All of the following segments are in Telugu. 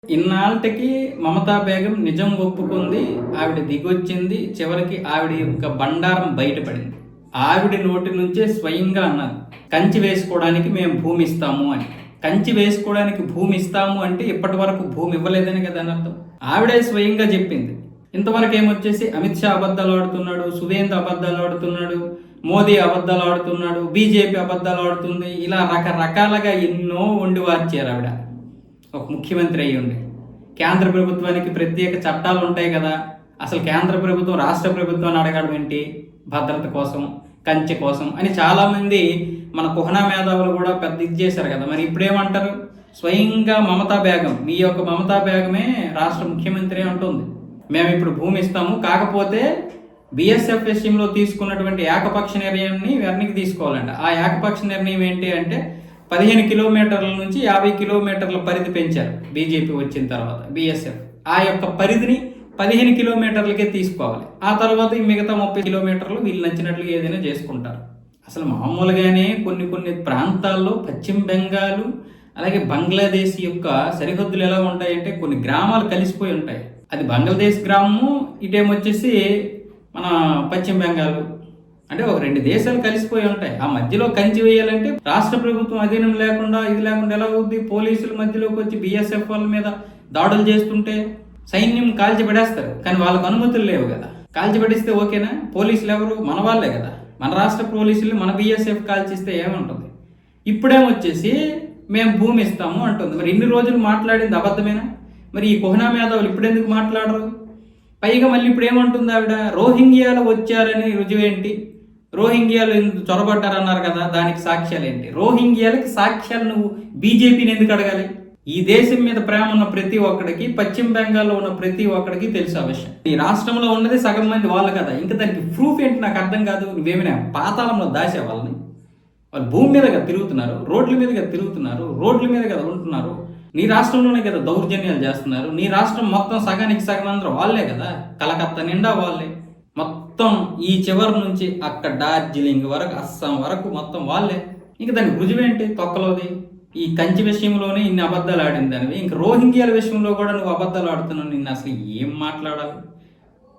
ఇన్నాళ్ళకి మమతా బేగం నిజం ఒప్పుకుంది. ఆవిడ దిగొచ్చింది. చివరికి ఆవిడ యొక్క బండారం బయటపడింది. ఆవిడ నోటి నుంచే స్వయంగా అన్నారు, కంచి వేసుకోవడానికి మేము భూమి ఇస్తాము అని. కంచి వేసుకోవడానికి భూమి ఇస్తాము అంటే ఇప్పటి వరకు భూమి ఇవ్వలేదని కదా అని అర్థం. ఆవిడే స్వయంగా చెప్పింది. ఇంతవరకు ఏమొచ్చేసి అమిత్ షా అబద్ధాలు ఆడుతున్నాడు, సువేంద్ర అబద్ధాలు ఆడుతున్నాడు, మోదీ అబద్ధాలు ఆడుతున్నాడు, బీజేపీ అబద్ధాలు ఆడుతుంది, ఇలా రకరకాలుగా ఎన్నో వండి వార్చారు ఆవిడ. ఒక ముఖ్యమంత్రి అయ్యి ఉండి కేంద్ర ప్రభుత్వానికి ప్రత్యేక చట్టాలు ఉంటాయి కదా, అసలు కేంద్ర ప్రభుత్వం రాష్ట్ర ప్రభుత్వాన్ని అడగడం ఏంటి, భద్రత కోసం, కంచె కోసం అని చాలామంది మన కుహనా మేధావులు కూడా పెద్ద ఇది చేశారు కదా. మరి ఇప్పుడేమంటారు, స్వయంగా మమతా బేగం, మీ యొక్క మమతా బేగమే రాష్ట్ర ముఖ్యమంత్రి అంటుంది, మేము ఇప్పుడు భూమి ఇస్తాము, కాకపోతే బిఎస్ఎఫ్ విషయంలో తీసుకున్నటువంటి ఏకపక్ష నిర్ణయాన్ని వెనక్కి తీసుకోవాలంట. ఆ ఏకపక్ష నిర్ణయం ఏంటి అంటే 15 కిలోమీటర్ల నుంచి 50 కిలోమీటర్ల పరిధి పెంచారు బీజేపీ వచ్చిన తర్వాత. బిఎస్ఎఫ్ ఆ యొక్క పరిధిని 15 కిలోమీటర్లకే తీసుకోవాలి. ఆ తర్వాత ఈ మిగతా 30 కిలోమీటర్లు వీళ్ళు నచ్చినట్లుగా ఏదైనా చేసుకుంటారు. అసలు మామూలుగానే కొన్ని ప్రాంతాల్లో పశ్చిమ బెంగాల్ అలాగే బంగ్లాదేశ్ యొక్క సరిహద్దులు ఎలా ఉంటాయంటే కొన్ని గ్రామాలు కలిసిపోయి ఉంటాయి. అది బంగ్లాదేశ్ గ్రామము, ఇటేమొచ్చేసి మన పశ్చిమ బెంగాల్, అంటే ఒక 2 దేశాలు కలిసిపోయి ఉంటాయి. ఆ మధ్యలో కంచి వేయాలంటే రాష్ట్ర ప్రభుత్వం అధీనం లేకుండా ఇది లేకుండా ఎలా అవుద్ది? పోలీసుల మధ్యలోకి వచ్చి బిఎస్ఎఫ్ వాళ్ళ మీద దాడులు చేస్తుంటే సైన్యం కాల్చిపడేస్తారు, కానీ వాళ్ళకు అనుమతులు లేవు కదా. కాల్చిపడిస్తే ఓకేనా? పోలీసులు ఎవరు? మన వాళ్ళే కదా. మన రాష్ట్ర పోలీసులు మన బిఎస్ఎఫ్ కాల్చిస్తే ఏముంటుంది? ఇప్పుడేమొచ్చేసి మేము భూమి ఇస్తాము అంటుంది. మరి ఇన్ని రోజులు మాట్లాడింది అబద్ధమేనా? మరి ఈ కుహనా మేధావులు ఇప్పుడెందుకు మాట్లాడరు? పైగా మళ్ళీ ఇప్పుడు ఏమంటుంది ఆవిడ, రోహింగ్యాలు వచ్చారని రుజువేంటి, రోహింగ్యాలు చొరబడ్డారన్నారు కదా, దానికి సాక్ష్యాలు ఏంటి? రోహింగ్యాలకి సాక్ష్యాలు నువ్వు బీజేపీని ఎందుకు అడగాలి? ఈ దేశం మీద ప్రేమ ఉన్న ప్రతి ఒక్కడికి, పశ్చిమ బెంగాల్లో ఉన్న ప్రతి ఒక్కడికి తెలుసు ఆ విషయం. ఈ రాష్ట్రంలో ఉన్నది సగం మంది వాళ్ళు కదా, ఇంకా దానికి ప్రూఫ్ ఏంటి నాకు అర్థం కాదు. నువ్వేమైనా పాతాళంలో దాసే వాళ్ళని? వాళ్ళు భూమి మీదగా తిరుగుతున్నారు, రోడ్ల మీదగా తిరుగుతున్నారు, రోడ్ల మీద కదా ఉంటున్నారు. నీ రాష్ట్రంలోనే కదా దౌర్జన్యాలు చేస్తున్నారు. నీ రాష్ట్రం మొత్తం సగానికి సగం అందరూ వాళ్ళే కదా, కలకత్తా నిండా వాళ్ళే. మొత్తం ఈ చివరి నుంచి అక్కడ డార్జిలింగ్ వరకు, అస్సాం వరకు మొత్తం వాళ్ళే. ఇంకా దానికి రుజువేంటి? తొక్కలోది. ఈ కంచి విషయంలోనే ఇన్ని అబద్ధాలు ఆడింది దానివి, ఇంక రోహింగ్యాల విషయంలో కూడా నువ్వు అబద్ధాలు ఆడుతున్నావు. నిన్ను అసలు ఏం మాట్లాడాలి?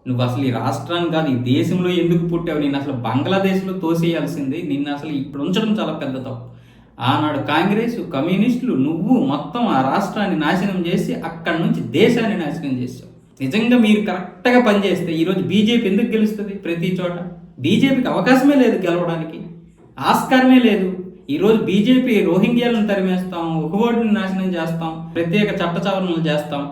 నువ్వు అసలు ఈ రాష్ట్రాన్ని కాదు, ఈ దేశంలో ఎందుకు పుట్టావు? నిన్ను అసలు బంగ్లాదేశ్లో తోసేయాల్సింది. నిన్ను అసలు ఇప్పుడు ఉంచడం చాలా పెద్ద తప్పు. ఆనాడు కాంగ్రెస్, కమ్యూనిస్టులు, నువ్వు మొత్తం ఆ రాష్ట్రాన్ని నాశనం చేసి అక్కడి నుంచి దేశాన్ని నాశనం చేసావు. నిజంగా మీరు కరెక్ట్గా పనిచేస్తే ఈరోజు బీజేపీ ఎందుకు గెలుస్తుంది? ప్రతి చోట బీజేపీకి అవకాశమే లేదు గెలవడానికి, ఆస్కారమే లేదు. ఈరోజు బీజేపీ రోహింగ్యాలను తరిమేస్తాం, ఒకవోటిని నాశనం చేస్తాం, ప్రత్యేక చట్ట సవరణలు చేస్తాం,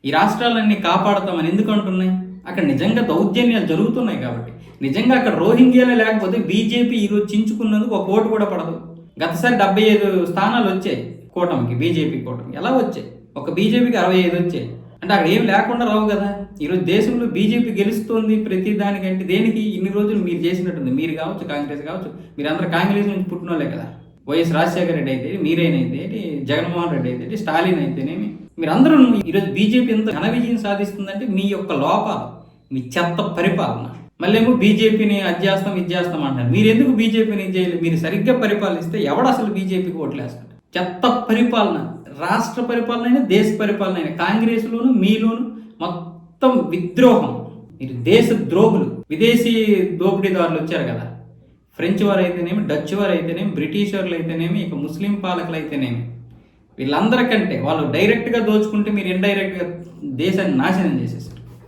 ఈ రాష్ట్రాలన్నీ కాపాడుతామని ఎందుకు అంటున్నాయి? అక్కడ నిజంగా దౌర్జన్యాలు జరుగుతున్నాయి కాబట్టి. నిజంగా అక్కడ రోహింగ్యాలే లేకపోతే బీజేపీ ఈరోజు చించుకున్నందుకు ఒక ఓటు కూడా పడదు. గతసారి 75 స్థానాలు వచ్చాయి కూటమికి, బీజేపీ కూటమి. ఎలా వచ్చాయి? ఒక బీజేపీకి 65 వచ్చాయి. అంటే అక్కడ ఏం లేకుండా రావు కదా. ఈరోజు దేశంలో బీజేపీ గెలుస్తుంది ప్రతి దానికంటే. దేనికి? ఇన్ని రోజులు మీరు చేసినట్టుంది. మీరు కావచ్చు, కాంగ్రెస్ కావచ్చు, మీరందరూ కాంగ్రెస్ నుంచి పుట్టినోళ్ళే కదా. వైఎస్ రాజశేఖర రెడ్డి అయితే, మీరేనైతే, జగన్మోహన్ రెడ్డి అయితే, స్టాలిన్ అయితేనేమి, మీరందరూ ఈరోజు బీజేపీ ఎంత ఘన విజయం సాధిస్తుందంటే మీ యొక్క లోపాలు, మీ చెత్త పరిపాలన. మళ్ళీ ఏమో బీజేపీని అది చేస్తాం ఇది చేస్తాం అంటారు. మీరు ఎందుకు బీజేపీని చేయలేదు? మీరు సరిగ్గా పరిపాలిస్తే ఎవడు అసలు బీజేపీకి ఓట్లేస్తాడు? చెత్త పరిపాలన, రాష్ట్ర పరిపాలన అయినా దేశ పరిపాలన అయినా కాంగ్రెస్లోను మీలోను మొత్తం విద్రోహం. మీరు దేశ ద్రోహులు. విదేశీ దోపిడీదారులు వచ్చారు కదా, ఫ్రెంచ్ వారు అయితేనేమి, డచ్ వారు అయితేనేమి, బ్రిటిష్ వారు అయితేనేమి, ఇక ముస్లిం పాలకులు అయితేనేమి, వీళ్ళందరికంటే వాళ్ళు డైరెక్ట్గా దోచుకుంటే మీరు ఇండైరెక్ట్గా దేశాన్ని నాశనం చేసేసారు.